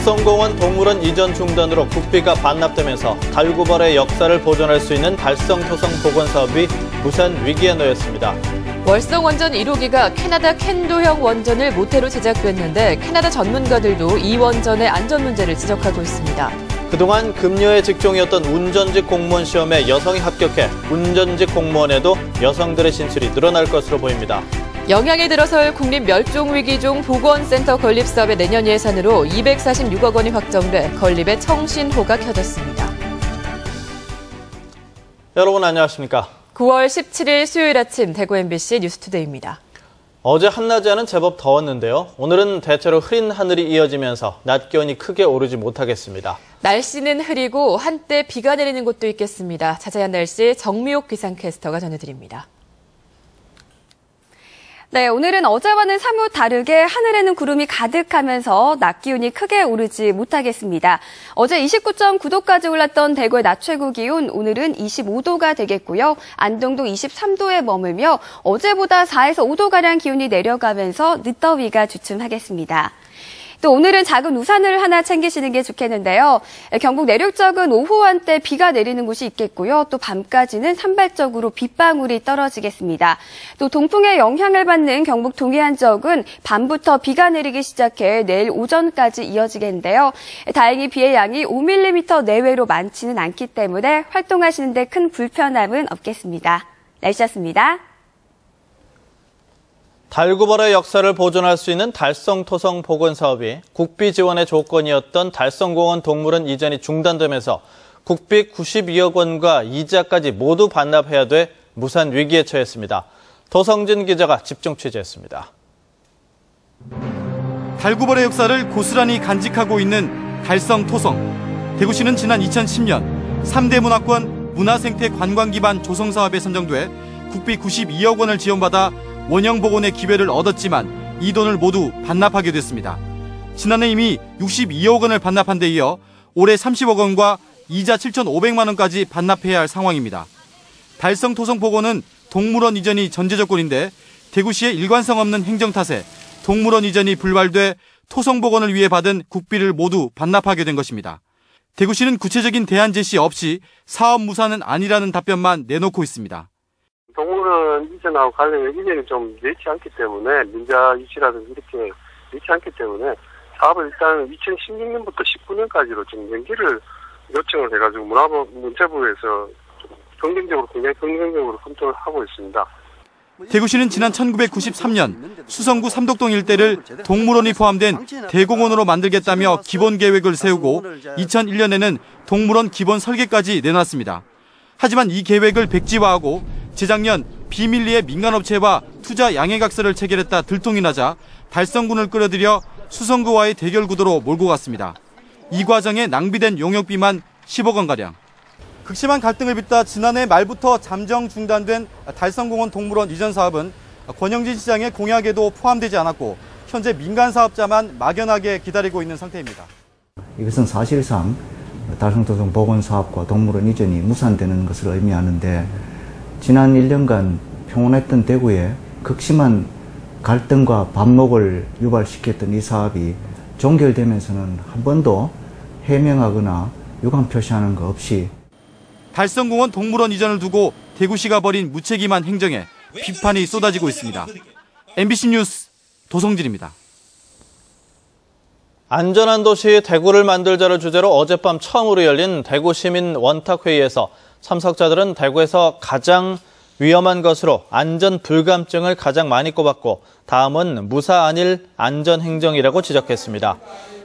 달성공원 동물원 이전 중단으로 국비가 반납되면서 달구벌의 역사를 보존할 수 있는 달성토성 복원 사업이 무산 위기에 놓였습니다. 월성 원전 1호기가 캐나다 캔도형 원전을 모태로 제작됐는데 캐나다 전문가들도 이 원전의 안전 문제를 지적하고 있습니다. 그동안 급료의 직종이었던 운전직 공무원 시험에 여성이 합격해 운전직 공무원에도 여성들의 진출이 늘어날 것으로 보입니다. 영향에 들어설 국립멸종위기종 복원센터 건립 사업의 내년 예산으로 246억 원이 확정돼 건립에 청신호가 켜졌습니다. 여러분 안녕하십니까? 9월 17일 수요일 아침 대구 MBC 뉴스투데이입니다. 어제 한낮에는 제법 더웠는데요. 오늘은 대체로 흐린 하늘이 이어지면서 낮 기온이 크게 오르지 못하겠습니다. 날씨는 흐리고 한때 비가 내리는 곳도 있겠습니다. 자세한 날씨 정미옥 기상캐스터가 전해드립니다. 네, 오늘은 어제와는 사뭇 다르게 하늘에는 구름이 가득하면서 낮 기온이 크게 오르지 못하겠습니다. 어제 29.9도까지 올랐던 대구의 낮 최고 기온 오늘은 25도가 되겠고요. 안동도 23도에 머물며 어제보다 4에서 5도가량 기온이 내려가면서 늦더위가 주춤하겠습니다. 또 오늘은 작은 우산을 하나 챙기시는 게 좋겠는데요. 경북 내륙 쪽은 오후 한때 비가 내리는 곳이 있겠고요. 또 밤까지는 산발적으로 빗방울이 떨어지겠습니다. 또 동풍의 영향을 받는 경북 동해안 쪽은 밤부터 비가 내리기 시작해 내일 오전까지 이어지겠는데요. 다행히 비의 양이 5mm 내외로 많지는 않기 때문에 활동하시는 데 큰 불편함은 없겠습니다. 날씨였습니다. 달구벌의 역사를 보존할 수 있는 달성토성 복원 사업이 국비 지원의 조건이었던 달성공원 동물원 이전이 중단되면서 국비 92억 원과 이자까지 모두 반납해야 돼 무산 위기에 처했습니다. 도성진 기자가 집중 취재했습니다. 달구벌의 역사를 고스란히 간직하고 있는 달성토성. 대구시는 지난 2010년 3대 문화권 문화생태 관광 기반 조성 사업에 선정돼 국비 92억 원을 지원받아 원형 복원의 기회를 얻었지만 이 돈을 모두 반납하게 됐습니다. 지난해 이미 62억 원을 반납한 데 이어 올해 30억 원과 이자 7,500만 원까지 반납해야 할 상황입니다. 달성토성 복원은 동물원 이전이 전제 조건인데 대구시의 일관성 없는 행정 탓에 동물원 이전이 불발돼 토성 복원을 위해 받은 국비를 모두 반납하게 된 것입니다. 대구시는 구체적인 대안 제시 없이 사업 무산은 아니라는 답변만 내놓고 있습니다. 동물원 이전하고 관련된 이전이 좀 여의치 않기 때문에 민자 유치라든지 이렇게 여의치 않기 때문에 사업을 일단 2016년부터 19년까지로 좀 연기를 요청을 해가지고 문체부에서 굉장히 긍정적으로 검토를 하고 있습니다. 대구시는 지난 1993년 수성구 삼덕동 일대를 동물원이 포함된 대공원으로 만들겠다며 기본 계획을 세우고 2001년에는 동물원 기본 설계까지 내놨습니다. 하지만 이 계획을 백지화하고 재작년 비밀리에 민간업체와 투자 양해각서를 체결했다 들통이 나자 달성군을 끌어들여 수성구와의 대결 구도로 몰고 갔습니다. 이 과정에 낭비된 용역비만 10억 원가량. 극심한 갈등을 빚다 지난해 말부터 잠정 중단된 달성공원 동물원 이전 사업은 권영진 시장의 공약에도 포함되지 않았고 현재 민간 사업자만 막연하게 기다리고 있는 상태입니다. 이것은 사실상 달성토성 복원 사업과 동물원 이전이 무산되는 것을 의미하는데 지난 1년간 평온했던 대구에 극심한 갈등과 반목을 유발시켰던 이 사업이 종결되면서는 한 번도 해명하거나 유감 표시하는 거 없이 달성공원 동물원 이전을 두고 대구시가 벌인 무책임한 행정에 비판이 쏟아지고 있습니다. MBC 뉴스 도성진입니다. 안전한 도시 대구를 만들자를 주제로 어젯밤 처음으로 열린 대구 시민 원탁회의에서 참석자들은 대구에서 가장 위험한 것으로 안전 불감증을 가장 많이 꼽았고 다음은 무사안일 안전행정이라고 지적했습니다.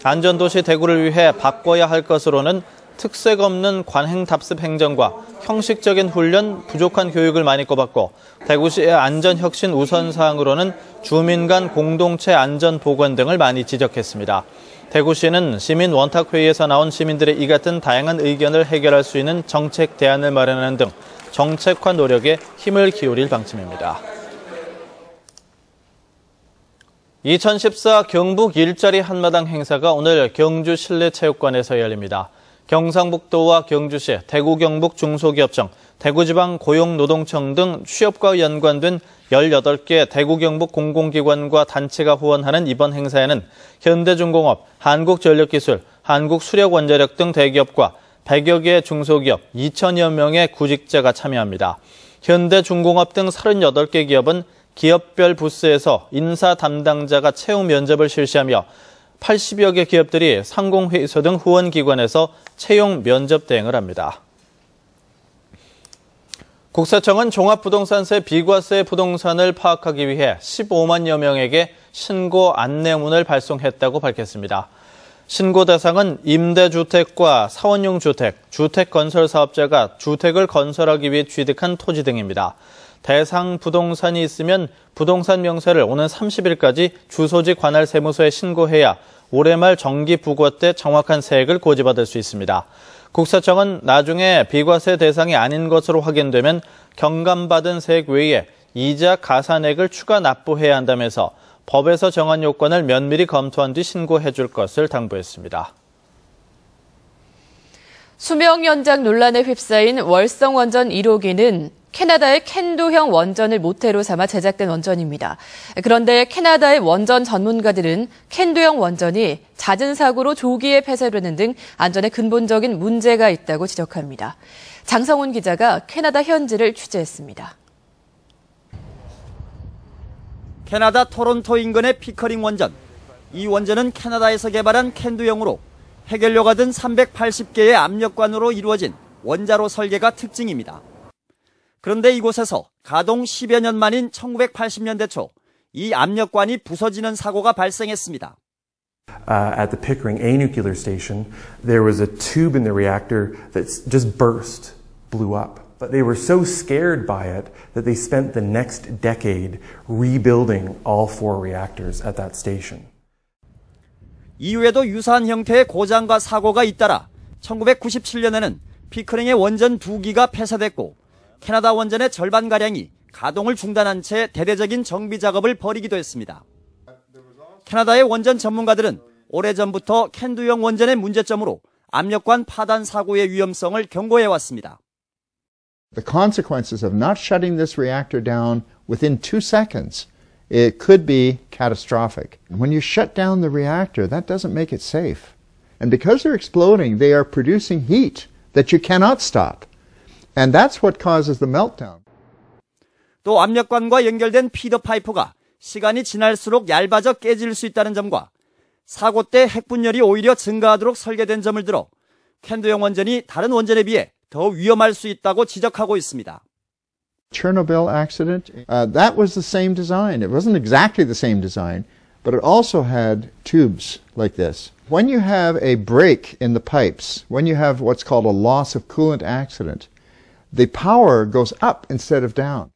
안전도시 대구를 위해 바꿔야 할 것으로는 특색 없는 관행답습 행정과 형식적인 훈련, 부족한 교육을 많이 꼽았고 대구시의 안전혁신 우선사항으로는 주민 간 공동체 안전보건 등을 많이 지적했습니다. 대구시는 시민 원탁회의에서 나온 시민들의 이 같은 다양한 의견을 해결할 수 있는 정책 대안을 마련하는 등 정책화 노력에 힘을 기울일 방침입니다. 2014 경북 일자리 한마당 행사가 오늘 경주 실내체육관에서 열립니다. 경상북도와 경주시, 대구 경북 중소기업청, 대구지방고용노동청 등 취업과 연관된 18개 대구 경북 공공기관과 단체가 후원하는 이번 행사에는 현대중공업, 한국전력기술, 한국수력원자력 등 대기업과 100여 개의 중소기업, 2천여 명의 구직자가 참여합니다. 현대중공업 등 38개 기업은 기업별 부스에서 인사 담당자가 채용 면접을 실시하며 80여 개 기업들이 상공회의소 등 후원기관에서 채용 면접 대행을 합니다. 국세청은 종합부동산세 비과세 부동산을 파악하기 위해 15만여 명에게 신고 안내문을 발송했다고 밝혔습니다. 신고 대상은 임대주택과 사원용 주택, 주택건설사업자가 주택을 건설하기 위해 취득한 토지 등입니다. 대상 부동산이 있으면 부동산 명세를 오는 30일까지 주소지 관할 세무서에 신고해야 올해 말 정기 부과 때 정확한 세액을 고지받을 수 있습니다. 국세청은 나중에 비과세 대상이 아닌 것으로 확인되면 경감받은 세액 외에 이자 가산액을 추가 납부해야 한다면서 법에서 정한 요건을 면밀히 검토한 뒤 신고해 줄 것을 당부했습니다. 수명 연장 논란에 휩싸인 월성 원전 1호기는 캐나다의 캔두형 원전을 모태로 삼아 제작된 원전입니다. 그런데 캐나다의 원전 전문가들은 캔두형 원전이 잦은 사고로 조기에 폐쇄되는 등 안전에 근본적인 문제가 있다고 지적합니다. 장성훈 기자가 캐나다 현지를 취재했습니다. 캐나다 토론토 인근의 피커링 원전. 이 원전은 캐나다에서 개발한 캔두형으로 해결료가 든 380개의 압력관으로 이루어진 원자로 설계가 특징입니다. 그런데 이곳에서 가동 10여 년 만인 1980년대 초 이 압력관이 부서지는 사고가 발생했습니다. At the Pickering A nuclear station, there was a tube in the reactor that just burst, blew up. But they were so scared by it that they spent the next decade rebuilding all 4 reactors at that station. 이후에도 유사한 형태의 고장과 사고가 잇따라 1997년에는 피커링의 원전 2기가 폐쇄됐고 캐나다 원전의 절반가량이 가동을 중단한 채 대대적인 정비 작업을 벌이기도 했습니다. 캐나다의 원전 전문가들은 오래전부터 캔두형 원전의 문제점으로 압력관 파단 사고의 위험성을 경고해왔습니다. The consequences of not shutting this reactor down within 2 seconds, it could be catastrophic. When you shut down the reactor, that doesn't make it safe. And because they're exploding, they are producing heat that you cannot stop. And that's what causes the meltdown. 또 압력관과 연결된 피더 파이프가 시간이 지날수록 얇아져 깨질 수 있다는 점과 사고 때 핵분열이 오히려 증가하도록 설계된 점을 들어 캔두형 원전이 다른 원전에 비해 더 위험할 수 있다고 지적하고 있습니다. Chernobyl accident, that was the same design. It wasn't exactly the same design, but it also had tubes like this. When you have a break in the pipes, when you have what's called a loss of coolant accident, the power goes up instead of down.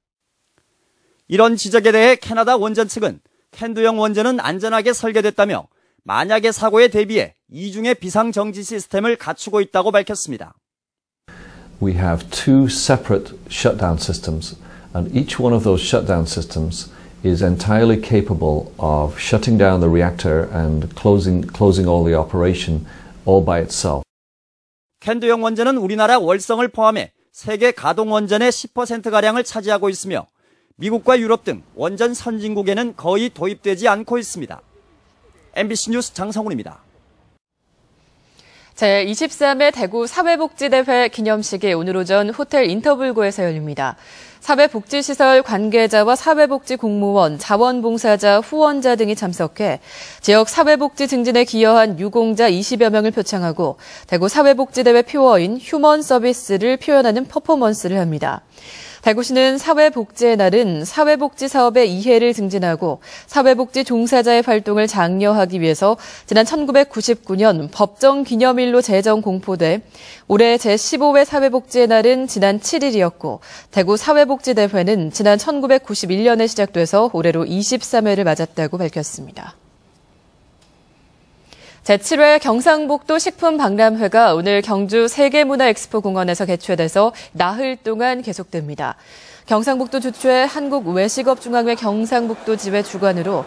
이런 지적에 대해 캐나다 원전 측은 캔두형 원전은 안전하게 설계됐다며 만약의 사고에 대비해 이중의 비상정지 시스템을 갖추고 있다고 밝혔습니다. We have 2 separate shutdown systems, and each one of those shutdown systems is entirely capable of shutting down the reactor and closing all the operation all by itself. 캔두형 원전은 우리나라 월성을 포함해 세계 가동 원전의 10%가량을 차지하고 있으며 미국과 유럽 등 원전 선진국에는 거의 도입되지 않고 있습니다. MBC 뉴스 장성훈입니다. 제23회 대구 사회복지대회 기념식이 오늘 오전 호텔 인터블고에서 열립니다. 사회복지시설 관계자와 사회복지 공무원, 자원봉사자, 후원자 등이 참석해 지역 사회복지 증진에 기여한 유공자 20여 명을 표창하고 대구 사회복지대회 표어인 휴먼 서비스를 표현하는 퍼포먼스를 합니다. 대구시는 사회복지의 날은 사회복지 사업의 이해를 증진하고 사회복지 종사자의 활동을 장려하기 위해서 지난 1999년 법정 기념일로 제정 공포돼 올해 제15회 사회복지의 날은 지난 7일이었고 대구 사회복지대회는 지난 1991년에 시작돼서 올해로 23회를 맞았다고 밝혔습니다. 제7회 경상북도 식품박람회가 오늘 경주 세계문화엑스포공원에서 개최돼서 나흘 동안 계속됩니다. 경상북도 주최 한국외식업중앙회 경상북도 지회 주관으로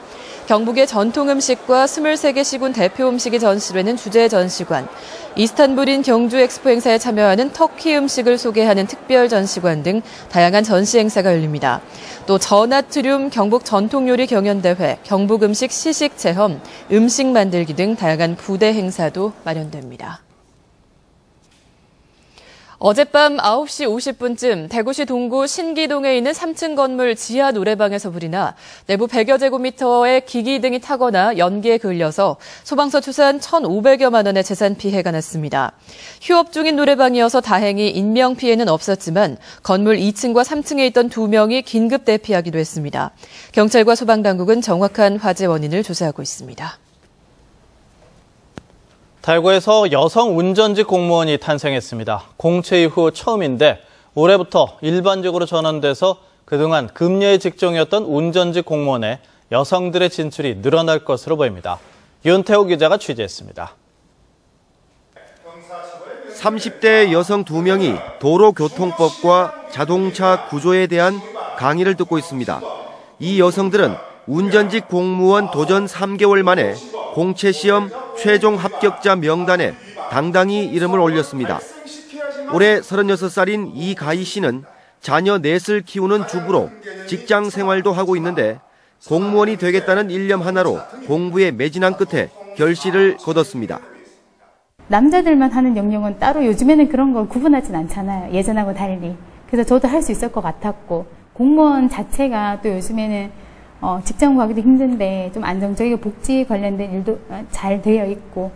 경북의 전통 음식과 23개 시군 대표 음식이 전시되는 주제 전시관, 이스탄불인 경주 엑스포 행사에 참여하는 터키 음식을 소개하는 특별 전시관 등 다양한 전시 행사가 열립니다. 또 저나트륨 경북 전통요리 경연대회, 경북음식 시식체험, 음식 만들기 등 다양한 부대 행사도 마련됩니다. 어젯밤 9시 50분쯤 대구시 동구 신기동에 있는 3층 건물 지하 노래방에서 불이 나 내부 100여 제곱미터의 기기 등이 타거나 연기에 걸려서 소방서 추산 1,500여만 원의 재산 피해가 났습니다. 휴업 중인 노래방이어서 다행히 인명 피해는 없었지만 건물 2층과 3층에 있던 2명이 긴급 대피하기도 했습니다. 경찰과 소방당국은 정확한 화재 원인을 조사하고 있습니다. 대구에서 여성 운전직 공무원이 탄생했습니다. 공채 이후 처음인데 올해부터 일반직으로 전환돼서 그동안 금녀의 직종이었던 운전직 공무원에 여성들의 진출이 늘어날 것으로 보입니다. 윤태호 기자가 취재했습니다. 30대 여성 2명이 도로교통법과 자동차 구조에 대한 강의를 듣고 있습니다. 이 여성들은 운전직 공무원 도전 3개월 만에 공채 시험 최종 합격자 명단에 당당히 이름을 올렸습니다. 올해 36살인 이가희 씨는 자녀 넷을 키우는 주부로 직장 생활도 하고 있는데 공무원이 되겠다는 일념 하나로 공부에 매진한 끝에 결실을 거뒀습니다. 남자들만 하는 영역은 따로 요즘에는 그런 걸 구분하진 않잖아요. 예전하고 달리. 그래서 저도 할 수 있을 것 같았고 공무원 자체가 또 요즘에는 직장 구하기도 힘든데 좀 안정적이고 복지 관련된 일도 잘 되어 있고.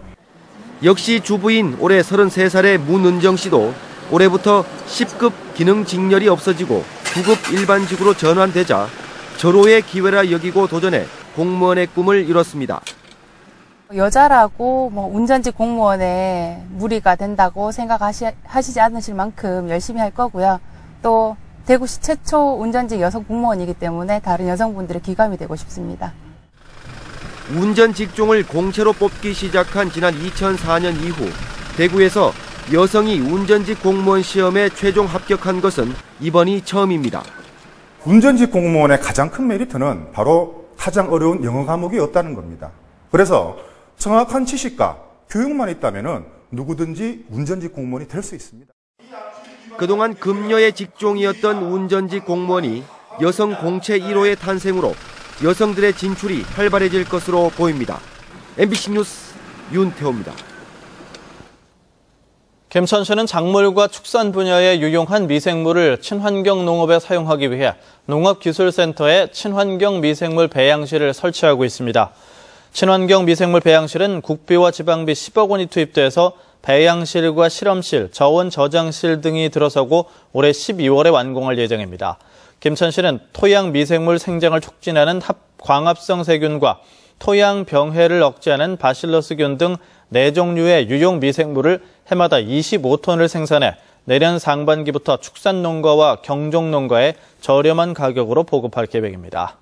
역시 주부인 올해 33살의 문은정 씨도 올해부터 10급 기능 직렬이 없어지고 9급 일반직으로 전환되자 절호의 기회라 여기고 도전해 공무원의 꿈을 이뤘습니다. 여자라고 운전직 공무원에 무리가 된다고 생각하시지 않으실 만큼 열심히 할 거고요. 또 대구시 최초 운전직 여성 공무원이기 때문에 다른 여성분들의 귀감이 되고 싶습니다. 운전 직종을 공채로 뽑기 시작한 지난 2004년 이후 대구에서 여성이 운전직 공무원 시험에 최종 합격한 것은 이번이 처음입니다. 운전직 공무원의 가장 큰 메리트는 바로 가장 어려운 영어 과목이 없다는 겁니다. 그래서 정확한 지식과 교육만 있다면 누구든지 운전직 공무원이 될 수 있습니다. 그동안 금녀의 직종이었던 운전직 공무원이 여성 공채 1호의 탄생으로 여성들의 진출이 활발해질 것으로 보입니다. MBC 뉴스 윤태호입니다. 김천시는 작물과 축산 분야에 유용한 미생물을 친환경 농업에 사용하기 위해 농업기술센터에 친환경 미생물 배양실을 설치하고 있습니다. 친환경 미생물 배양실은 국비와 지방비 10억 원이 투입돼서 배양실과 실험실, 저온 저장실 등이 들어서고 올해 12월에 완공할 예정입니다. 김천시는 토양 미생물 생장을 촉진하는 광합성 세균과 토양 병해를 억제하는 바실러스균 등 4종류의 유용 미생물을 해마다 25톤을 생산해 내년 상반기부터 축산농가와 경종농가에 저렴한 가격으로 보급할 계획입니다.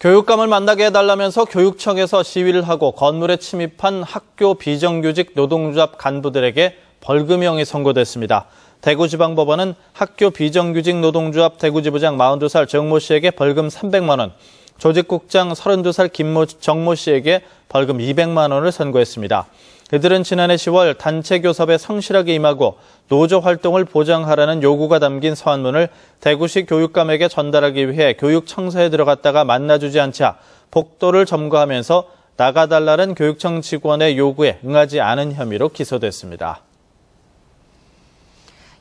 교육감을 만나게 해달라면서 교육청에서 시위를 하고 건물에 침입한 학교 비정규직 노동조합 간부들에게 벌금형이 선고됐습니다. 대구지방법원은 학교 비정규직 노동조합 대구지부장 42살 정모 씨에게 벌금 300만 원, 조직국장 32살 정모 씨에게 벌금 200만 원을 선고했습니다. 이들은 지난해 10월 단체 교섭에 성실하게 임하고 노조 활동을 보장하라는 요구가 담긴 서한문을 대구시 교육감에게 전달하기 위해 교육청사에 들어갔다가 만나주지 않자 복도를 점거하면서 나가달라는 교육청 직원의 요구에 응하지 않은 혐의로 기소됐습니다.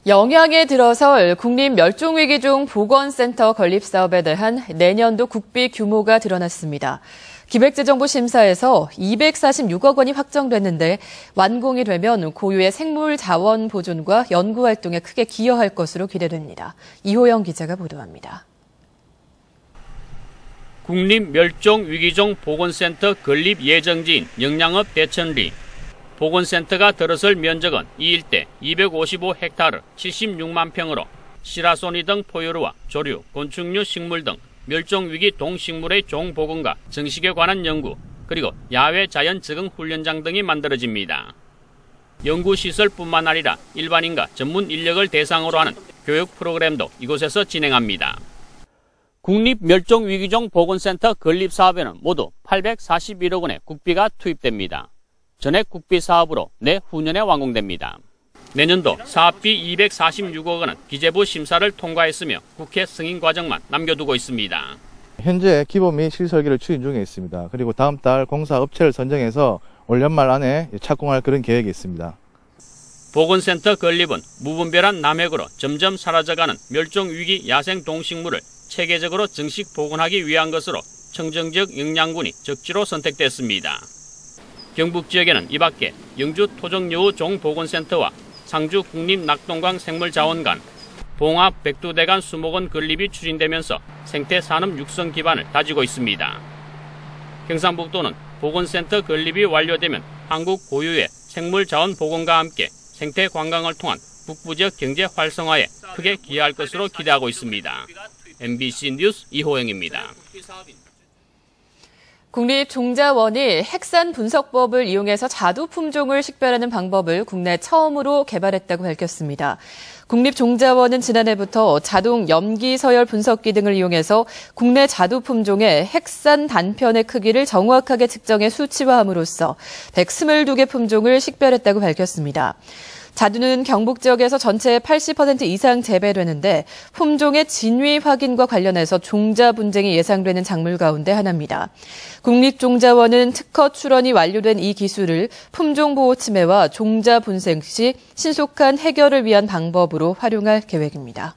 영양에 들어설 국립멸종위기종 보건센터 건립 사업에 대한 내년도 국비 규모가 드러났습니다. 기획재정부 심사에서 246억 원이 확정됐는데 완공이 되면 고유의 생물 자원 보존과 연구 활동에 크게 기여할 것으로 기대됩니다. 이호영 기자가 보도합니다. 국립멸종위기종 보건센터 건립 예정지인 영양읍 대천리. 보건센터가 들어설 면적은 이 일대 255헥타르 76만 평으로 시라소니 등 포유류와 조류, 곤충류, 식물 등 멸종위기 동식물의 종보건과 증식에 관한 연구, 그리고 야외 자연 적응 훈련장 등이 만들어집니다. 연구시설뿐만 아니라 일반인과 전문 인력을 대상으로 하는 교육 프로그램도 이곳에서 진행합니다. 국립멸종위기종 보건센터 건립사업에는 모두 841억 원의 국비가 투입됩니다. 전액 국비 사업으로 내후년에 완공됩니다. 내년도 사업비 246억 원은 기재부 심사를 통과했으며 국회 승인 과정만 남겨두고 있습니다. 현재 기본 및 실설계를 추진 중에 있습니다. 그리고 다음 달 공사 업체를 선정해서 올 연말 안에 착공할 그런 계획이 있습니다. 보건센터 건립은 무분별한 남획으로 점점 사라져가는 멸종위기 야생 동식물을 체계적으로 정식 복원하기 위한 것으로 청정지역 영양군이 적지로 선택됐습니다. 경북 지역에는 이 밖에 영주 토종여우 종보건센터와 상주 국립낙동강 생물자원관, 봉합 백두대간 수목원 건립이 추진되면서 생태산업 육성 기반을 다지고 있습니다. 경상북도는 보건센터 건립이 완료되면 한국 고유의 생물자원 보건과 함께 생태 관광을 통한 북부지역 경제 활성화에 크게 기여할 것으로 기대하고 있습니다. MBC 뉴스 이호영입니다. 국립종자원이 핵산 분석법을 이용해서 자두 품종을 식별하는 방법을 국내 처음으로 개발했다고 밝혔습니다. 국립종자원은 지난해부터 자동 염기 서열 분석기 등을 이용해서 국내 자두 품종의 핵산 단편의 크기를 정확하게 측정해 수치화함으로써 122개 품종을 식별했다고 밝혔습니다. 자두는 경북 지역에서 전체의 80% 이상 재배되는데 품종의 진위 확인과 관련해서 종자 분쟁이 예상되는 작물 가운데 하나입니다. 국립종자원은 특허 출원이 완료된 이 기술을 품종 보호 침해와 종자 분쟁 시 신속한 해결을 위한 방법으로 활용할 계획입니다.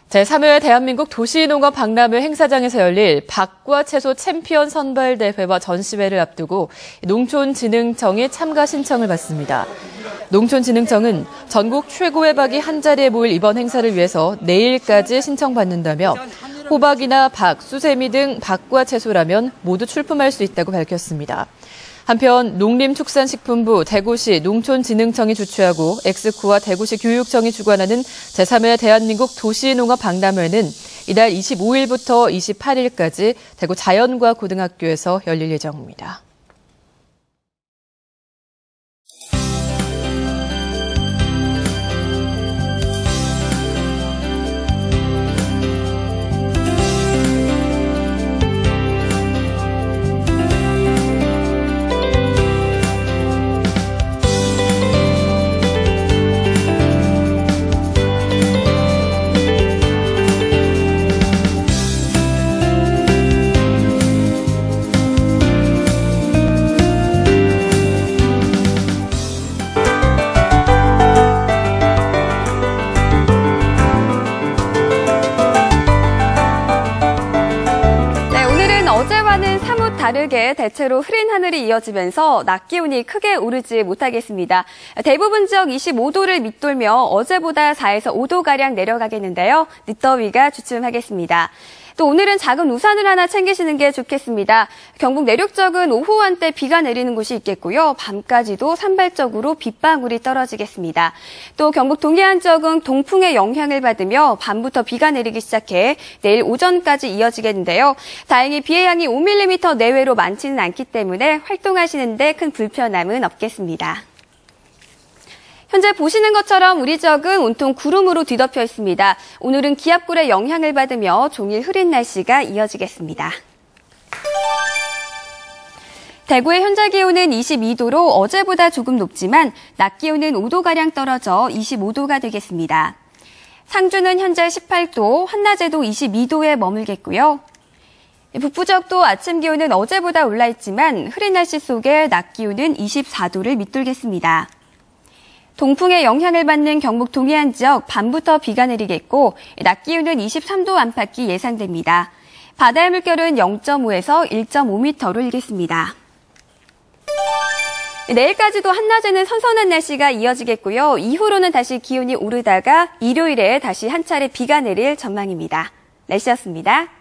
제3회 대한민국 도시농업 박람회 행사장에서 열릴 박과 채소 챔피언 선발 대회와 전시회를 앞두고 농촌진흥청이 참가 신청을 받습니다. 농촌진흥청은 전국 최고의 박이 한자리에 모일 이번 행사를 위해서 내일까지 신청받는다며 호박이나 박, 수세미 등 박과 채소라면 모두 출품할 수 있다고 밝혔습니다. 한편 농림축산식품부 대구시 농촌진흥청이 주최하고 엑스코와 대구시 교육청이 주관하는 제3회 대한민국 도시농업 박람회는 이달 25일부터 28일까지 대구 자연과고등학교에서 열릴 예정입니다. 다르게 대체로 흐린 하늘이 이어지면서 낮 기온이 크게 오르지 못하겠습니다. 대부분 지역 25도를 밑돌며 어제보다 4에서 5도가량 내려가겠는데요. 늦더위가 주춤하겠습니다. 또 오늘은 작은 우산을 하나 챙기시는 게 좋겠습니다. 경북 내륙 쪽은 오후 한때 비가 내리는 곳이 있겠고요. 밤까지도 산발적으로 빗방울이 떨어지겠습니다. 또 경북 동해안 쪽은 동풍의 영향을 받으며 밤부터 비가 내리기 시작해 내일 오전까지 이어지겠는데요. 다행히 비의 양이 5mm 내외로 많지는 않기 때문에 활동하시는 데 큰 불편함은 없겠습니다. 현재 보시는 것처럼 우리 지역은 온통 구름으로 뒤덮여 있습니다. 오늘은 기압골의 영향을 받으며 종일 흐린 날씨가 이어지겠습니다. 대구의 현재 기온은 22도로 어제보다 조금 높지만 낮 기온은 5도가량 떨어져 25도가 되겠습니다. 상주는 현재 18도, 한낮에도 22도에 머물겠고요. 북부 지역도 아침 기온은 어제보다 올라 있지만 흐린 날씨 속에 낮 기온은 24도를 밑돌겠습니다. 동풍의 영향을 받는 경북 동해안 지역 밤부터 비가 내리겠고 낮 기온은 23도 안팎이 예상됩니다. 바다의 물결은 0.5에서 1.5m로 일겠습니다. 내일까지도 한낮에는 선선한 날씨가 이어지겠고요. 이후로는 다시 기온이 오르다가 일요일에 다시 한 차례 비가 내릴 전망입니다. 날씨였습니다.